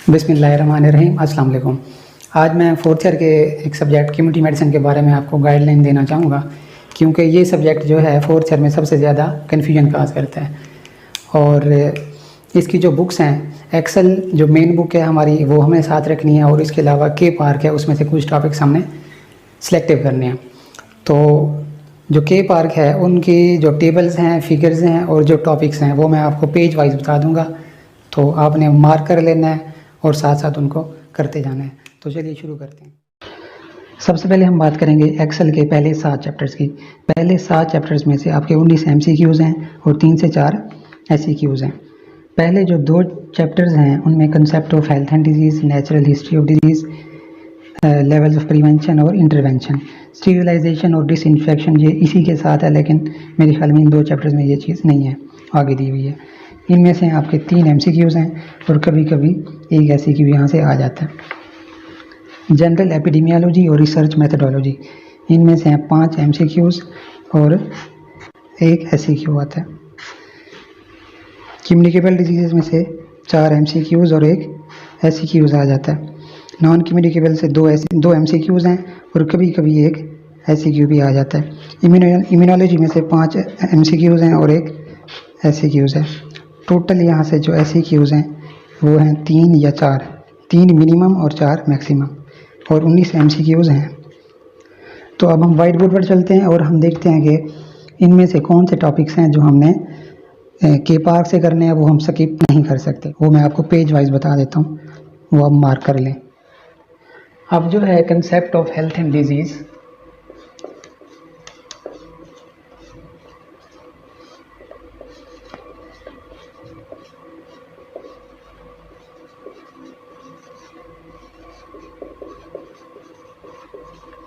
बिस्मिल्लाहिर्रहमानिर्रहीम। अस्सलाम वालेकुम। आज मैं फोर्थ ईयर के एक सब्जेक्ट कम्युनिटी मेडिसिन के बारे में आपको गाइडलाइन देना चाहूँगा, क्योंकि ये सब्जेक्ट जो है फोर्थ ईयर में सबसे ज़्यादा कन्फ्यूजन काज करता है। और इसकी जो बुक्स हैं, एक्सेल जो मेन बुक है हमारी वो हमें साथ रखनी है, और इसके अलावा के पार्क है, उसमें से कुछ टॉपिक्स हमने सिलेक्टिव करने हैं। तो जो के पार्क है उनकी जो टेबल्स हैं, फिगर्स हैं और जो टॉपिक्स हैं वो मैं आपको पेज वाइज बता दूंगा, तो आपने मार्क कर लेना है और साथ साथ उनको करते जाना है। तो चलिए शुरू करते हैं। सबसे पहले हम बात करेंगे एक्सेल के पहले 7 चैप्टर्स की। पहले 7 चैप्टर्स में से आपके 19 MCQs हैं और 3 से 4 SEQs हैं। पहले जो 2 चैप्टर्स हैं उनमें concept of health and disease, natural history of disease, levels of prevention और इंटरवेंशन, स्टीरिलाइजेशन और डिसइंफेक्शन, ये इसी के साथ है, लेकिन मेरे ख्याल में इन 2 चैप्टर्स में ये चीज़ नहीं है, आगे दी हुई है। इनमें से आपके 3 MCQs हैं और कभी कभी एक SEQ यहाँ से आ जाता है। जनरल एपिडेमियोलॉजी और रिसर्च मेथडोलॉजी, इनमें से हैं 5 MCQs और एक SEQ आता है। कम्युनिकेबल डिजीज़ में से 4 MCQs और एक SEQs आ जाता है। नॉन कम्युनिकेबल से 2 MCQs हैं और कभी कभी एक SEQ भी आ जाता है। इम्यूनोलॉजी में से 5 MCQs हैं और एक SEQs है। टोटल यहाँ से जो SEQs हैं वो हैं 3 या 4, 3 मिनिमम और 4 मैक्सिमम, और 19 MCQs हैं। तो अब हम वाइट बोर्ड पर चलते हैं और हम देखते हैं कि इनमें से कौन से टॉपिक्स हैं जो हमने के पार्क से करने हैं, वो हम स्किप नहीं कर सकते। वो मैं आपको पेज वाइज बता देता हूँ, वो आप मार्क कर लें। अब जो है concept of health and disease,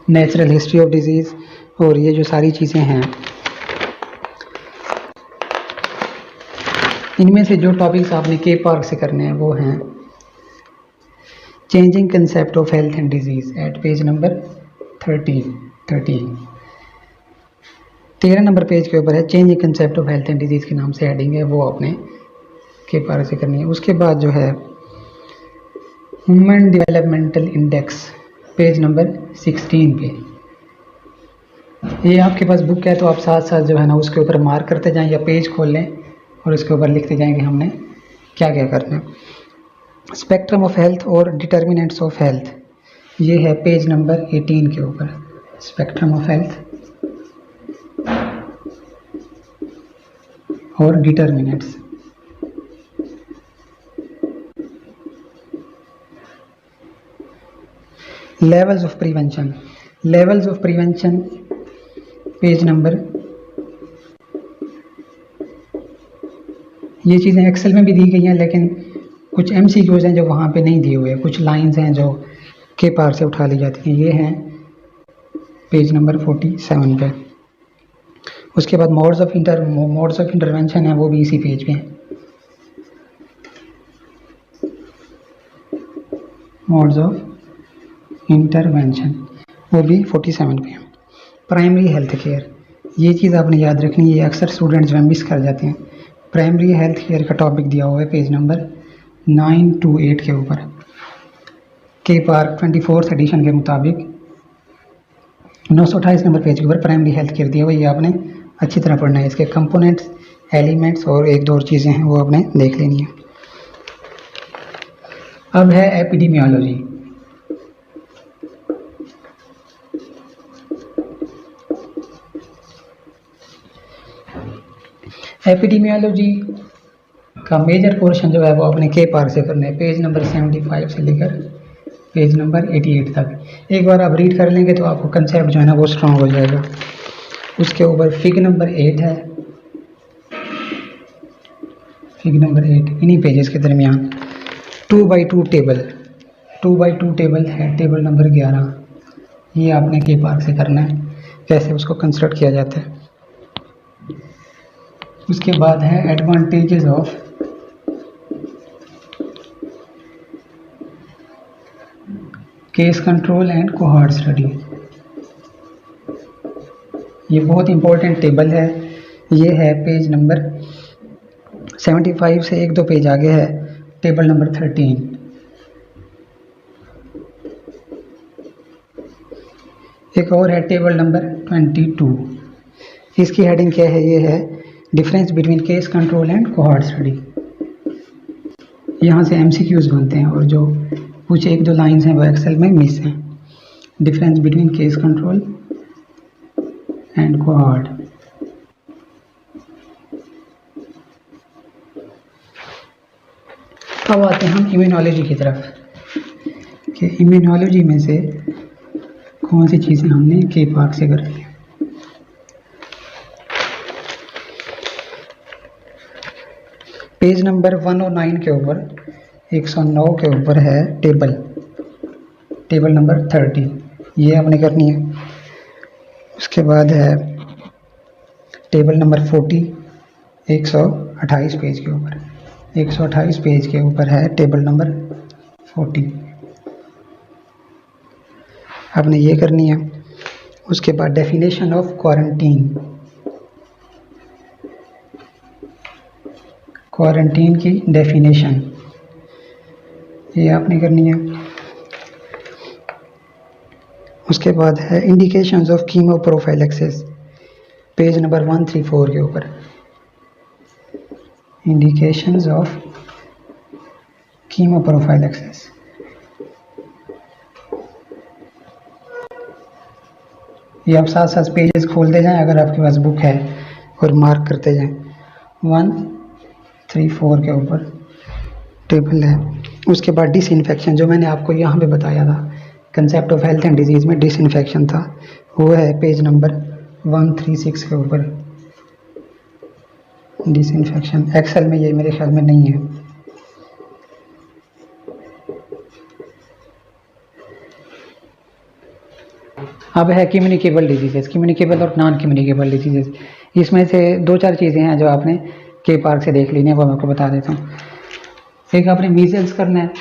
natural history of disease और ये जो सारी चीज़ें हैं, इनमें से जो टॉपिक्स आपने के पार्क से करने हैं वो हैं changing concept of health and disease at page number 13 number page के ऊपर है। Changing concept of health and disease के नाम से हेडिंग है, वो आपने के पार्क से करनी है। उसके बाद जो है human developmental index, page number 16 पे। ये आपके पास बुक है तो आप साथ साथ जो है ना उसके ऊपर मार्क करते जाएं या पेज खोल लें और उसके ऊपर लिखते जाएं कि हमने क्या क्या करना है। स्पेक्ट्रम ऑफ हेल्थ और डिटर्मिनेंट्स ऑफ हेल्थ, ये है पेज नंबर 18 के ऊपर। स्पेक्ट्रम ऑफ हेल्थ और determinants. Levels of prevention, levels of prevention page number, ये चीज़ें एक्सेल में भी दी गई हैं लेकिन कुछ MCQs हैं जो वहाँ पे नहीं दिए हुए, कुछ लाइंस हैं जो के पार से उठा ली जाती हैं, ये हैं पेज नंबर 47 पे। उसके बाद मोड्स ऑफ इंटरवेंशन है, वो भी इसी पेज पे हैं। मोड्स ऑफ इंटरवेंशन वो भी 47 पे है। प्राइमरी हेल्थ केयर, ये चीज़ आपने याद रखनी है, ये अक्सर स्टूडेंट्स जो मिस कर जाते हैं। प्राइमरी हेल्थ केयर का टॉपिक दिया हुआ है पेज नंबर 9 to 8 के ऊपर। के पार्क 24th एडिशन के मुताबिक 928 नंबर पेज के ऊपर प्राइमरी हेल्थ केयर दिया हुआ है। ये आपने अच्छी तरह पढ़ना है। इसके कंपोनेंट्स, एलिमेंट्स और एक दो और चीज़ें हैं वो आपने देख लेनी है। अब है एपिडेमियोलॉजी। एपिडेमियोलॉजी का मेजर पोर्शन जो है वो अपने के पार्क से करना है, पेज नंबर 75 से लेकर पेज नंबर 88 तक। एक बार आप रीड कर लेंगे तो आपको कंसेप्ट जो है ना वो स्ट्रॉन्ग हो जाएगा। उसके ऊपर फिग नंबर 8 है, फिग नंबर 8 इन्हीं पेजेस के दरमियान 2x2 टेबल, 2x2 टेबल है, टेबल नंबर 11। ये आपने के पार्क से करना है, कैसे उसको कंस्ट्रक्ट किया जाता है। उसके बाद है advantages of case control and cohort study, ये बहुत इंपॉर्टेंट टेबल है। ये है पेज नंबर 75 से 1-2 पेज आगे है टेबल नंबर 13। एक और है टेबल नंबर 22। इसकी हेडिंग क्या है? ये है difference between case control and cohort study. यहाँ से एमसीक्यूज बनते हैं और जो कुछ एक दो लाइंस हैं वो एक्सेल में मिस हैं। Difference between case control and cohort. अब आते हैं हम इम्यूनोलॉजी की तरफ कि इम्यूनोलॉजी में से कौन सी चीज़ें हमने के पार्क से करनी है। पेज नंबर 109 के ऊपर 109 के ऊपर है टेबल नंबर 30, ये आपने करनी है। उसके बाद है टेबल नंबर 40 128 पेज के ऊपर, 128 पेज के ऊपर है टेबल नंबर 40, आपने ये करनी है। उसके बाद डेफिनेशन ऑफ क्वारंटीन की डेफिनेशन, ये आपने करनी है। उसके बाद है indications of chemo prophylaxis, page number 134 के ऊपर, इंडिकेशंस ऑफ कीमो प्रोफाइलेक्सिस। ये आप साथ साथ पेजेस खोलते जाएं अगर आपके पास बुक है और मार्क करते जाएं। 134 के ऊपर टेबल है। उसके बाद डिसइंफेक्शन, जो मैंने आपको यहाँ पे बताया था, concept of health and disease में डिसइंफेक्शन था, वो है पेज नंबर 136 के ऊपर। डिसइंफेक्शन एक्सेल में ये मेरे ख्याल में नहीं है। अब है कम्युनिकेबल डिजीजेस, कम्युनिकेबल और नॉन कम्युनिकेबल डिजीजेस। इसमें से दो चार चीज़ें हैं जो आपने के पार्क से देख ली है, वो मैं आपको बता देता हूँ। एक आपने मीजल्स करना है,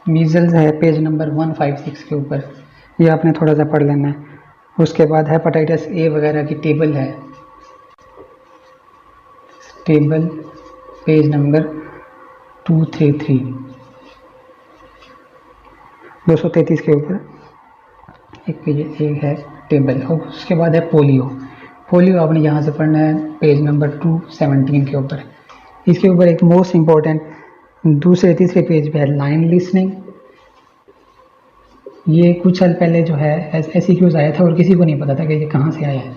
मीजल्स है पेज नंबर 156 के ऊपर, ये आपने थोड़ा सा पढ़ लेना है। उसके बाद हेपेटाइटिस ए वगैरह की टेबल है, टेबल पेज नंबर 233 233 के ऊपर एक पेज एक है टेबल। और उसके बाद है पोलियो आपने यहाँ से पढ़ना है पेज नंबर 217 के ऊपर। इसके ऊपर एक मोस्ट इम्पॉर्टेंट दूसरे तीसरे पेज पे है लाइन लिसनिंग। ये कुछ साल पहले जो है एसईक्यूज आया था और किसी को नहीं पता था कि ये कहाँ से आया है।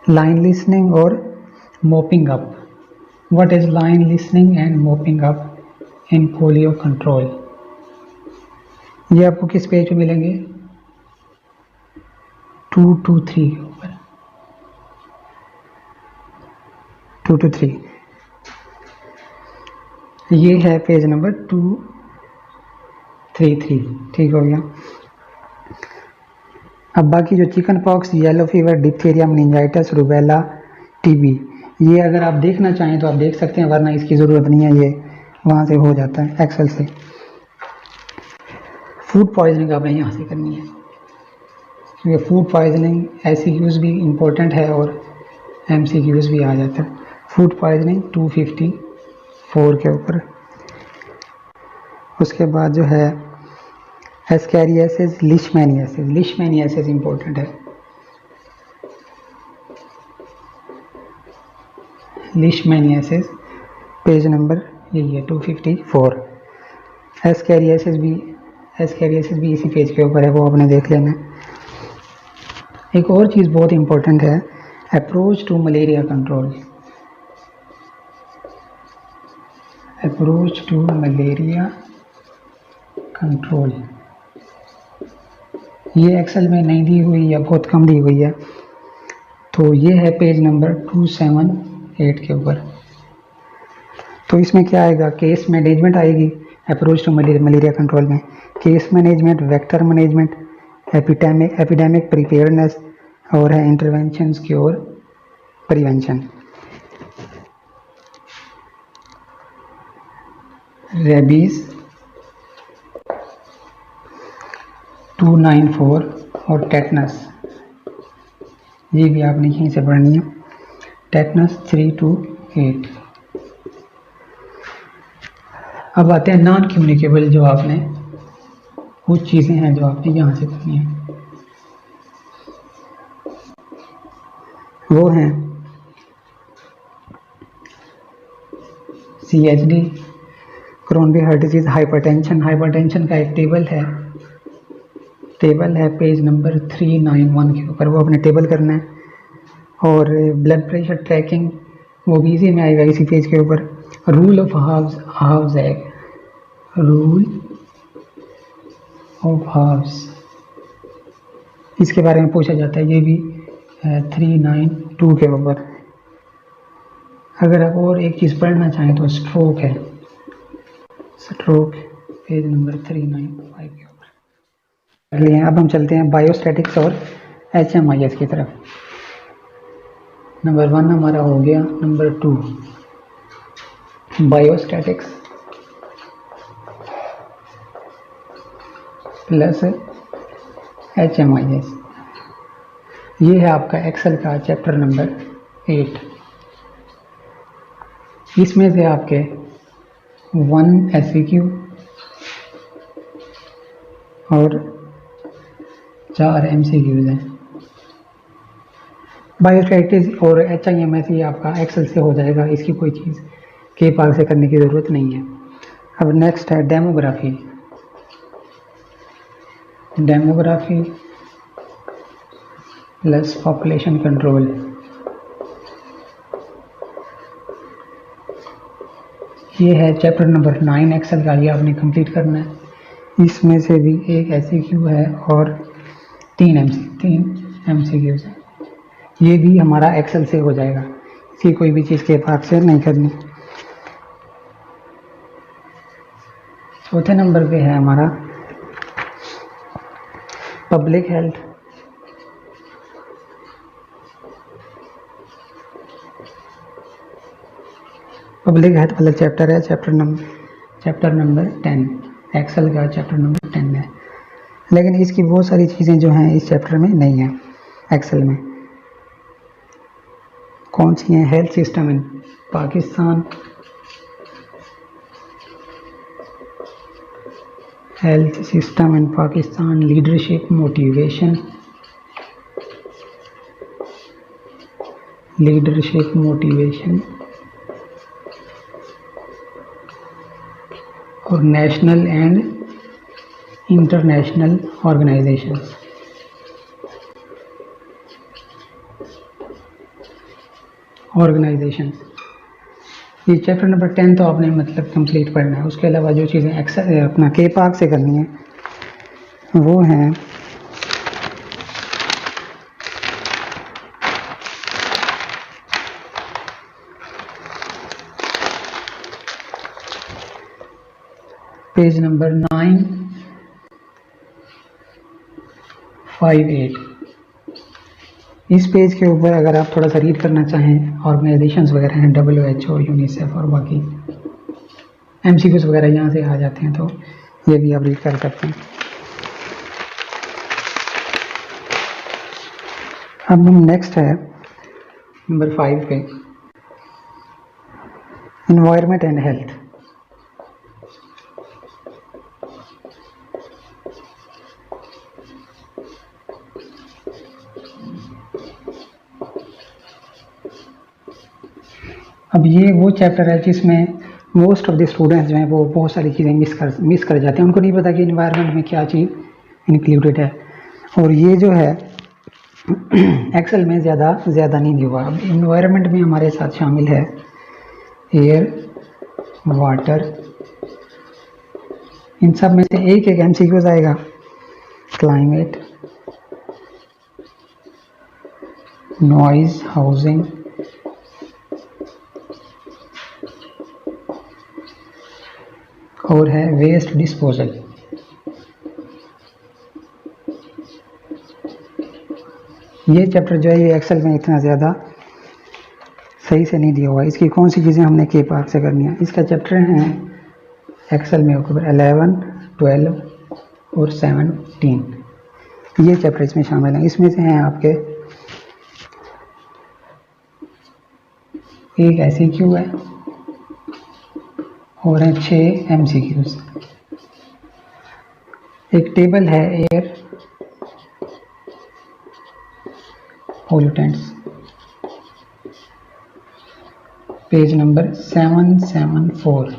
लाइन लिसनिंग और mopping up, what is line listening and mopping up in polio control, ये आपको किस पेज पे मिलेंगे? 223 के ऊपर, 223, ये है पेज नंबर 233। ठीक हो गया। अब बाकी जो chicken pox, yellow fever, diphtheria, meningitis, rubella, TB, ये अगर आप देखना चाहें तो आप देख सकते हैं, वरना इसकी ज़रूरत नहीं है, ये वहाँ से हो जाता है एक्सेल से। फूड पॉइजनिंग आपने यहाँ से करनी है, क्योंकि फूड पॉइजनिंग एसईक्यूज भी इम्पोर्टेंट है और एमसीक्यूज भी आ जाता है। फूड पॉइजनिंग 254 के ऊपर। उसके बाद जो है एस्कैरियासिस, लिशमैनियासिस इम्पोर्टेंट है। लिशमैनियासिस पेज नंबर यही है 254। एस्कैरियासिस भी इसी पेज के ऊपर है, वो आपने देख लेना है। एक और चीज़ बहुत इम्पोर्टेंट है, approach to malaria control, approach to malaria control, ये एक्सेल में नहीं दी हुई या बहुत कम दी हुई है, तो ये है पेज नंबर 278 के ऊपर। तो इसमें क्या आएगा? केस मैनेजमेंट आएगी अप्रोच टू मलेरिया कंट्रोल में, case management, vector management, epidemic preparedness और है इंटरवेंशंस की और प्रिवेंशन। रेबीज 294 और टेटनस, ये भी आपने यहीं से पढ़नी है, टेटनस 3 to 8। अब आते हैं नॉन कम्युनिकेबल, जो आपने कुछ चीज़ें हैं जो आपने यहाँ से करनी है, वो हैं CHD, chronic heart disease, hypertension. Hypertension का एक टेबल है पेज नंबर 391 के ऊपर, वो अपने टेबल करना है। और ब्लड प्रेशर ट्रैकिंग वो भी इसी में आएगा, इसी पेज के ऊपर। रूल ऑफ हाफ्स एग, रूल ऑफ हाफ्स, इसके बारे में पूछा जाता है, ये भी 392 के ऊपर। अगर आप और एक चीज़ पढ़ना चाहें तो स्ट्रोक है, स्ट्रोक पेज नंबर 395 के ऊपर लिए। अब हम चलते हैं बायोस्टैटिक्स और HMIS की तरफ। नंबर 1 हमारा हो गया। Number 2 biostatics plus HMIS। ये है आपका एक्सेल का चैप्टर नंबर 8। इसमें से आपके 1 SEQ और 4 MCQs हैं। बायोस्टैटिक्स और HIMS ये आपका एक्सेल से हो जाएगा, इसकी कोई चीज़ के पार से करने की ज़रूरत नहीं है। अब नेक्स्ट है demography. Demography plus population control. ये है चैप्टर नंबर 9 एक्सेल का, ये आपने कंप्लीट करना है। इसमें से भी एक SEQ है और 3 MCQs है। ये भी हमारा एक्सेल से हो जाएगा, इसकी कोई भी चीज़ के पार से नहीं करनी। चौथे नंबर पे है हमारा पब्लिक हेल्थ। पब्लिक हेल्थ वाला चैप्टर है, चैप्टर नंबर 10 एक्सेल का चैप्टर नंबर 10 है। लेकिन इसकी बहुत सारी चीज़ें जो हैं इस चैप्टर में नहीं है एक्सेल में। कौन सी हैं? Health system in Pakistan, health system in Pakistan, leadership motivation, और नेशनल एंड इंटरनेशनल ऑर्गेनाइजेशंस। ये चैप्टर नंबर 10 तो आपने मतलब कंप्लीट पढ़ना है। उसके अलावा जो चीज़ें एक्सेल अपना के पार्क से करनी है वो हैं पेज नंबर 958। इस पेज के ऊपर अगर आप थोड़ा सा रीड करना चाहें, ऑर्गेनाइजेशंस वगैरह हैं, WHO, यूनिसेफ और बाकी MCQs वगैरह यहाँ से आ जाते हैं, तो ये भी आप रीड कर सकते हैं। अब हम नेक्स्ट है नंबर 5 पे, एनवायरनमेंट एंड हेल्थ। अब ये वो चैप्टर है जिसमें मोस्ट ऑफ द स्टूडेंट्स जो हैं वो बहुत सारी चीज़ें मिस कर जाते हैं। उनको नहीं पता कि इन्वायरमेंट में क्या चीज़ इंक्लूडेड है, और ये जो है एक्सेल में ज़्यादा नहीं दिया हुआ। अब इन्वायरमेंट में हमारे साथ शामिल है एयर, वाटर, इन सब में से एक MCQs आएगा, क्लाइमेट, नॉइज, हाउसिंग, और है वेस्ट डिस्पोजल। ये चैप्टर जो है ये एक्सेल में इतना ज़्यादा सही से नहीं दिया हुआ है। इसकी कौन सी चीज़ें हमने के पार्क से करनी है, इसका चैप्टर है एक्सेल में 11, 12 और 17। ये चैप्टर इसमें शामिल हैं। इसमें से हैं आपके एक SEQ है और हैं 6 MCQs। एक टेबल है एयर पोल्यूटेंट्स, पेज नंबर 774।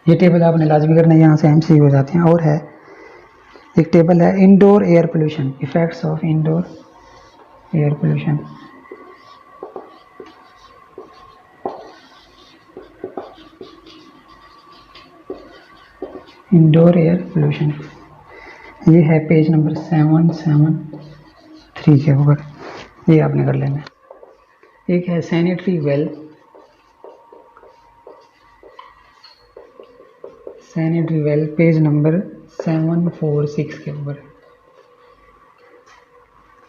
ये टेबल आपने लाजमी करना है, यहाँ से एमसी हो जाते हैं। और है एक टेबल है indoor air pollution, effects of indoor air pollution. Indoor air pollution ये है पेज नंबर 773 के ऊपर, ये आपने कर लेना है। एक है sanitary well, sanitary well page number 746 के ऊपर।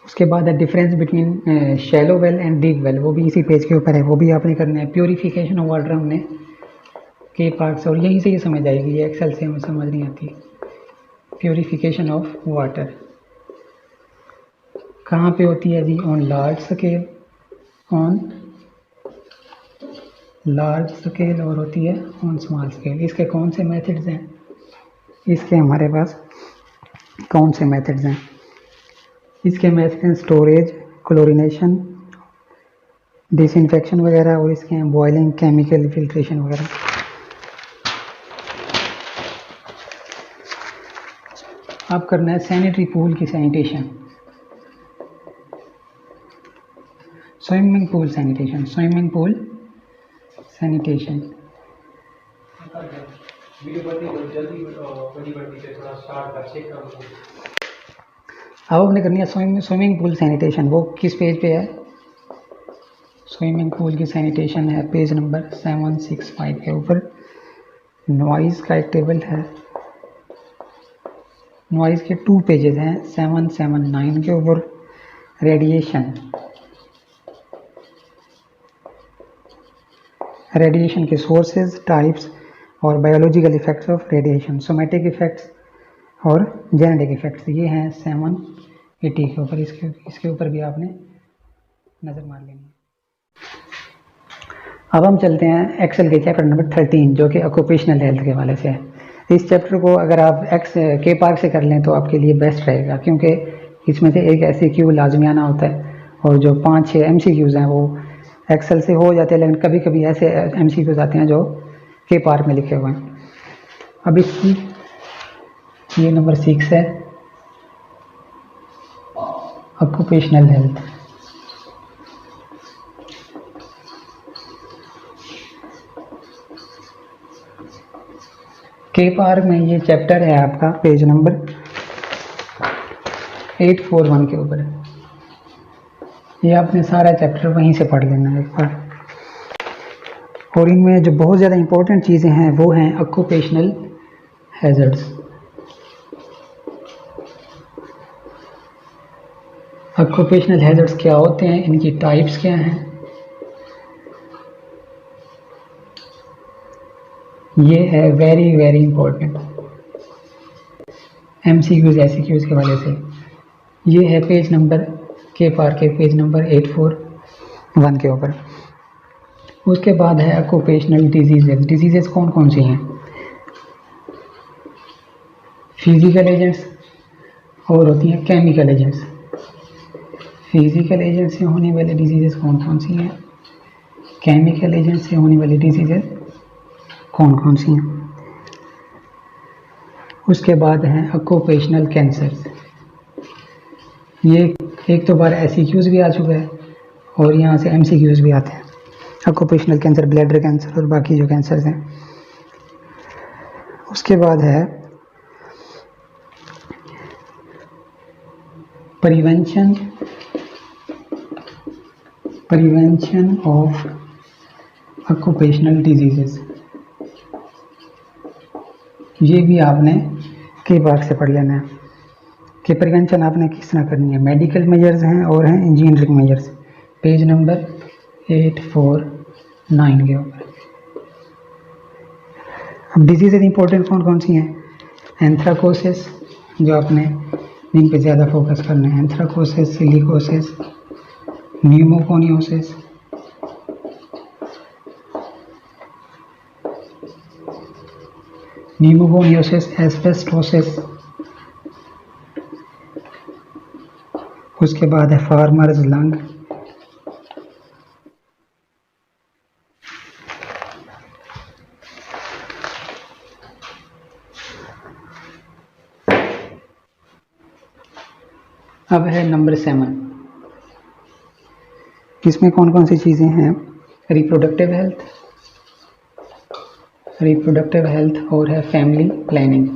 उसके बाद है difference between shallow well and deep well, वो भी इसी पेज के ऊपर है, वो भी आपने करना है। प्योरीफिकेशन ऑफ वाटर हमने के पार्ट्स, और यहीं से ये समझ आएगी, ये एक्सेल से हमें समझ नहीं आती। प्योरीफिकेशन ऑफ वाटर कहाँ पे होती है जी? On large scale, on large scale, और होती है ऑन स्मॉल स्केल। इसके कौन से मेथड्स हैं? इसके हमारे पास कौन से मेथड्स हैं? इसके मेथड हैं स्टोरेज, क्लोरिनेशन, डिसइंफेक्शन वगैरह, और इसके हैं बॉइलिंग, केमिकल फिल्ट्रेशन वगैरह। अब करना है सैनिटरी पूल की sanitation, swimming pool sanitation, swimming pool sanitation. अब हमने करनी है स्विमिंग पूल सैनिटेशन। वो किस पेज पे है? स्विमिंग पूल की सैनिटेशन है पेज नंबर 765 के ऊपर। नॉइज़ का एक टेबल है, नॉइज़ के 2 पेजेस हैं 779 के ऊपर। रेडिएशन, रेडिएशन के सोर्सेज, टाइप्स और biological effects of radiation, somatic effects और जेनेटिक इफेक्ट्स, ये हैं 780 के ऊपर। इसके ऊपर भी आपने नज़र मार लेनी है। अब हम चलते हैं एक्सेल के चैप्टर नंबर 13 जो कि ऑक्यूपेशनल हेल्थ के वाले से है। इस चैप्टर को अगर आप के पार्क से कर लें तो आपके लिए बेस्ट रहेगा, क्योंकि इसमें से एक SAQ लाजमी आना होता है, और जो 5-6 MCQs हैं वो एक्सेल से हो जाते हैं, लेकिन कभी कभी ऐसे MCQs आते हैं जो के पार्क में लिखे हुए हैं। अब इसकी ये नंबर 6 है, ऑक्यूपेशनल हेल्थ। के पार्क में ये चैप्टर है आपका पेज नंबर 841 के ऊपर है। ये आपने सारा चैप्टर वहीं से पढ़ लेना है एक बार। और इनमें जो बहुत ज़्यादा इंपॉर्टेंट चीज़ें हैं वो हैं ऑक्यूपेशनल हैज़र्ड्स। ऑक्यूपेशनल हैज़र्ड्स क्या होते हैं, इनकी टाइप्स क्या हैं, ये है very very important MCQs SAQs के वाले से। ये है पेज नंबर के पार्क के पेज नंबर 841 के ऊपर। उसके बाद है ऑक्यूपेशनल डिजीजेस। डिजीजेस कौन कौन सी हैं? फिजिकल एजेंट्स और होती हैं केमिकल एजेंट्स। फिजिकल एजेंट से होने वाले डिजीजेस कौन कौन सी हैं? केमिकल एजेंट से होने वाली डिजीजेस कौन कौन सी हैं? उसके बाद हैं ऑक्यूपेशनल कैंसर्स। ये एक तो बार SAQs भी आ चुका है और यहाँ से MCQs भी आते हैं। ऑक्यूपेशनल कैंसर, ब्लैडर कैंसर और बाकी जो कैंसर्स हैं। उसके बाद है प्रिवेंशन ऑफ ऑक्यूपेशनल डिजीजेस। ये भी आपने के भाग से पढ़ लेना है कि प्रिवेंशन आपने किस तरह करनी है। मेडिकल मेजर्स हैं और हैं इंजीनियरिंग मेजर्स, पेज नंबर 849 के ऊपर। अब डिजीज़ इंपॉर्टेंट कौन कौन सी हैं? एंथ्राकोसिस, जो आपने जिन पे ज़्यादा फोकस करना है, एंथ्राकोसिस, सिलिकोसिस, न्यूमोकोनियोसिस, एस्बेस्टोसिस, उसके बाद है फार्मर्स लंग, अब है नंबर 7। इसमें कौन कौन सी चीज़ें हैं? रिप्रोडक्टिव हेल्थ और है फैमिली प्लानिंग।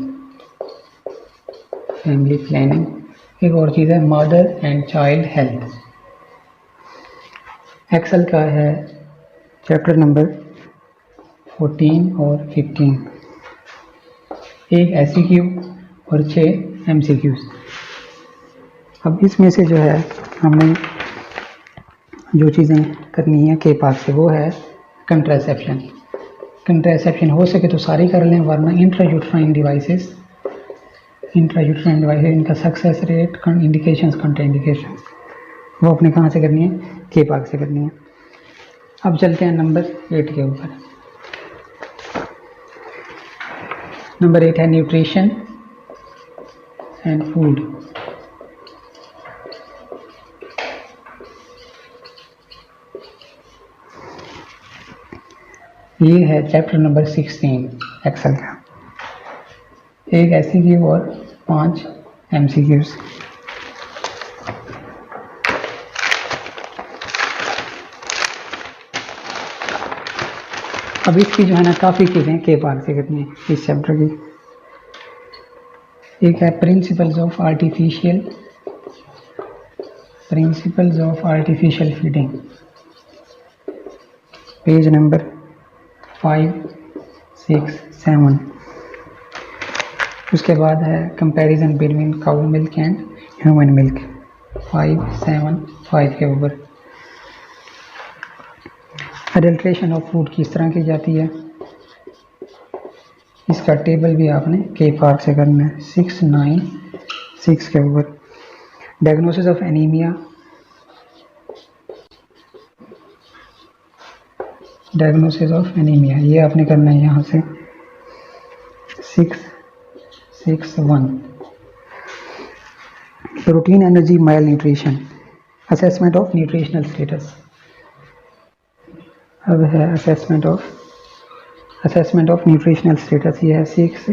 एक और चीज़ है mother and child health. Excel का है चैप्टर नंबर 14 और 15, एक SEQ और 6 MCQs। अब इसमें से जो है हमने जो चीज़ें करनी है के पास से, वो है कंट्रासेप्शन हो सके तो सारी कर लें, वरना इंट्रायूट्राइन डिवाइसेस इनका सक्सेस रेट, इंडिकेशंस, कंट्राइंडिकेशंस, वो अपने कहाँ से करनी है? के पास से करनी है। अब चलते हैं नंबर 8 के ऊपर। नंबर 8 है न्यूट्रिशन एंड फूड। ये है चैप्टर नंबर 16 एक्सेल का, एक SEQ और 5 MCQs। अब इसकी जो है ना काफ़ी चीज़ें के पार्ट से करनी है इस चैप्टर की। एक है principles of artificial feeding, page number 5, 6, 7। उसके बाद है comparison between cow milk and human milk, 5, 7, 5 के ऊपर। एडल्ट्रेशन ऑफ फूड किस तरह की जाती है, इसका टेबल भी आपने के पार्ट से करना है, 6, 9, 6 के ऊपर। डायग्नोसिस ऑफ एनीमिया, ये आपने करना है यहाँ से 6, 1। Protein energy mile nutrition, assessment of nutritional status. अब है असेसमेंट ऑफ न्यूट्रिशनल स्टेटस, ये है 6,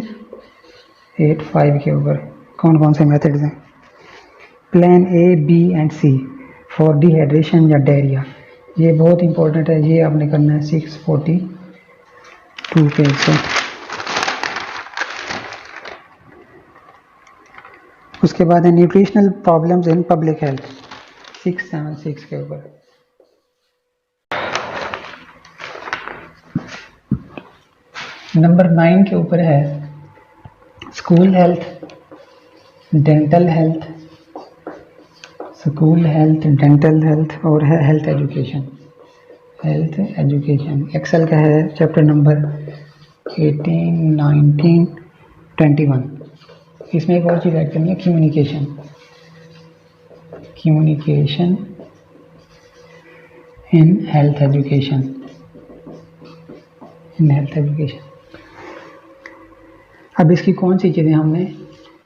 8, 5 के ऊपर। कौन कौन से मेथड्स हैं? Plan A, B and C for dehydration या डायरिया, ये बहुत इंपॉर्टेंट है, ये आपने करना है 642 पेज से। उसके बाद है nutritional problems in public health, 676 के ऊपर। नंबर 9 के ऊपर है स्कूल हेल्थ, डेंटल हेल्थ, और है हेल्थ एजुकेशन। एक्सेल का है चैप्टर नंबर 18, 19, 21। इसमें एक और चीज़ ऐड करनी है, कम्युनिकेशन इन हेल्थ एजुकेशन। अब इसकी कौन सी चीज़ें हमने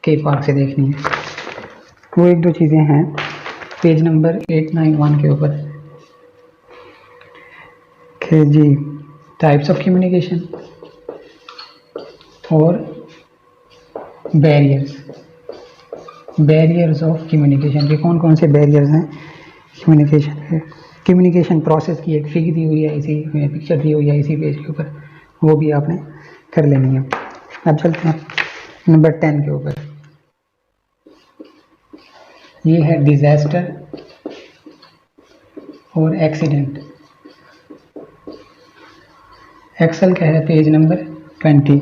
के पार्ट से देखनी है, वो 1-2 चीज़ें हैं पेज नंबर 891 के ऊपर। जी, टाइप्स ऑफ कम्युनिकेशन और बैरियर्स ऑफ कम्युनिकेशन के कौन कौन से बैरियर्स हैं कम्युनिकेशन के। कम्युनिकेशन प्रोसेस की एक फिगर दी हुई है, इसी पिक्चर दी हुई है इसी पेज के ऊपर, वो भी आपने कर लेनी है। अब चलते हैं नंबर 10 के ऊपर। ये है डिजास्टर और एक्सीडेंट। एक्सेल का है पेज नंबर 20।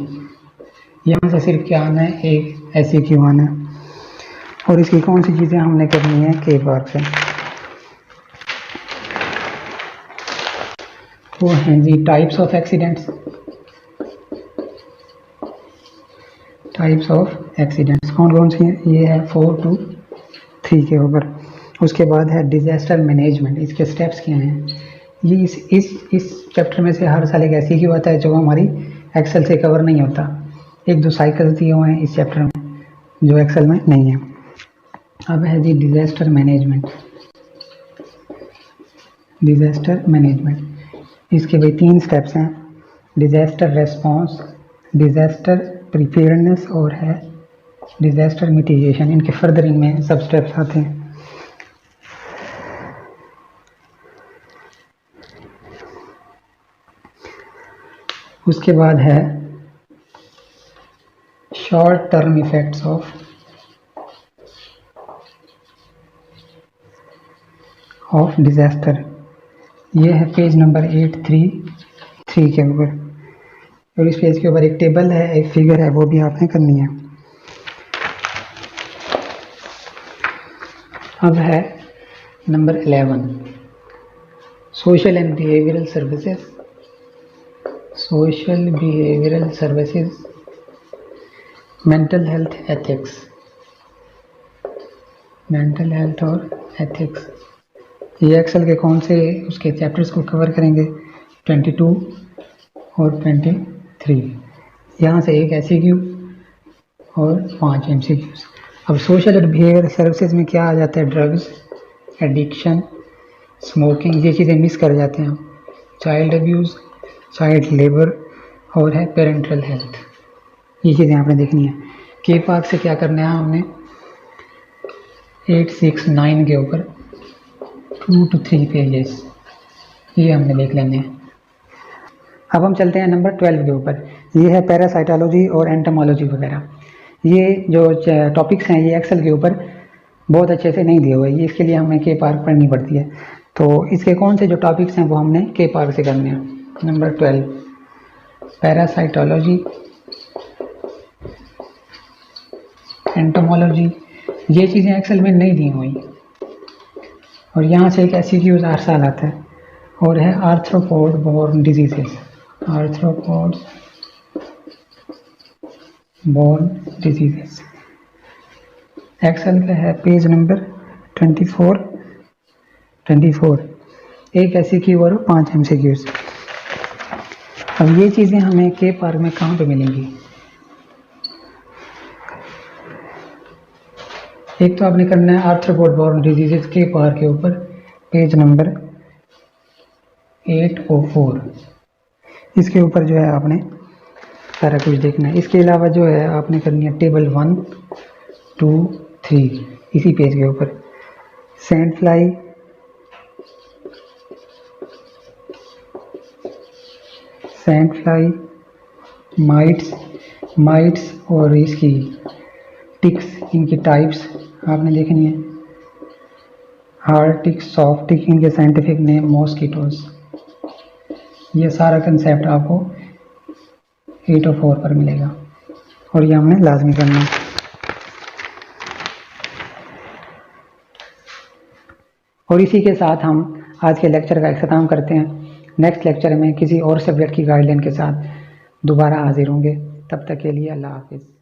यहाँ से सिर्फ क्या आना है, एक SEQ आना है, और इसकी कौन सी चीज़ें हमने करनी है के पार्ट से। वो हैं जी टाइप्स ऑफ एक्सीडेंट्स, कौन कौन सी हैं, ये है 4 to 3 के ऊपर। उसके बाद है डिजास्टर मैनेजमेंट, इसके स्टेप्स क्या हैं। ये इस चैप्टर में से हर साल एक SEQ आता है जो हमारी एक्सेल से कवर नहीं होता। 1-2 साइकिल्स दिए हुए हैं इस चैप्टर में जो एक्सेल में नहीं है। अब है जी डिज़ास्टर मैनेजमेंट। डिज़ास्टर मैनेजमेंट इसके भाई 3 स्टेप्स हैं, डिज़ास्टर रेस्पॉन्स, डिज़ास्टर प्रिपेयर्डनेस और है डिज़ास्टर मिटिगेशन। इनके फर्दर इनमें सब स्टेप्स आते हैं। उसके बाद है short term effects of disaster. ये है पेज नंबर 833 के ऊपर, और इस पेज के ऊपर एक टेबल है, एक फिगर है, वो भी आपने करनी है। अब है number 11 social and behavioural services. Social behavioural services, mental health ethics. Mental health और एथिक्स, ये एक्सेल के कौन से उसके चैप्टर्स को कवर करेंगे? 22 और 23। यहाँ से एक एमसीक्यू और 5 एमसीक्यूज। अब सोशल और बिहेवियर सर्विसेज में क्या आ जाता है? ड्रग्स एडिक्शन, स्मोकिंग, ये चीज़ें मिस कर जाते हैं हम। चाइल्ड अब्यूज़, चाइल्ड लेबर और है पेरेंटल हेल्थ, ये चीज़ें आपने देखनी है। के पार्क से क्या करना है हमने? 869 के ऊपर 2 to 3 पेजेस, ये हमने देख लेने हैं। अब हम चलते हैं नंबर 12 के ऊपर, ये है पैरासाइटोलॉजी और एंटोमोलॉजी वगैरह। ये जो टॉपिक्स हैं ये एक्सेल के ऊपर बहुत अच्छे से नहीं दिए हुए, ये इसके लिए हमें के पार्क पढ़नी पड़ती है। तो इसके कौन से जो टॉपिक्स हैं वो हमने के पार्क से करने हैं। नंबर 12 पैरासाइटोलॉजी, एंटोमोलॉजी, ये चीज़ें एक्सेल में नहीं दी हुई, और यहाँ से एक एमसीक्यू हर साल आता है, और है arthropod borne diseases. Arthropod borne diseases, Excel का है पेज नंबर 24, एक एमसीक्यू और 5 एमसीक्यूज। अब ये चीज़ें हमें के पार्क में कहाँ पे मिलेंगी? एक तो आपने करना है आर्थ्रोपोड बोर्न डिजीजेस के पार्क के ऊपर, पेज नंबर 804, इसके ऊपर जो है आपने सारा कुछ देखना है। इसके अलावा जो है आपने करनी है टेबल 1, 2, 3 इसी पेज के ऊपर। सैंड फ्लाई, माइट्स और इसकी टिक्स, इनकी टाइप्स आपने देखनी है। हार्ड टिक, सॉफ्ट टिक, इनके साइंटिफिक नेम मॉस्किटोज। ये सारा कंसेप्ट आपको 804 पर मिलेगा, और ये हमने लाजमी करना है। और इसी के साथ हम आज के लेक्चर का इख्तिताम करते हैं। नेक्स्ट लेक्चर में किसी और सब्जेक्ट की गाइडलाइन के साथ दोबारा हाजिर होंगे। तब तक के लिए अल्लाह हाफिज़।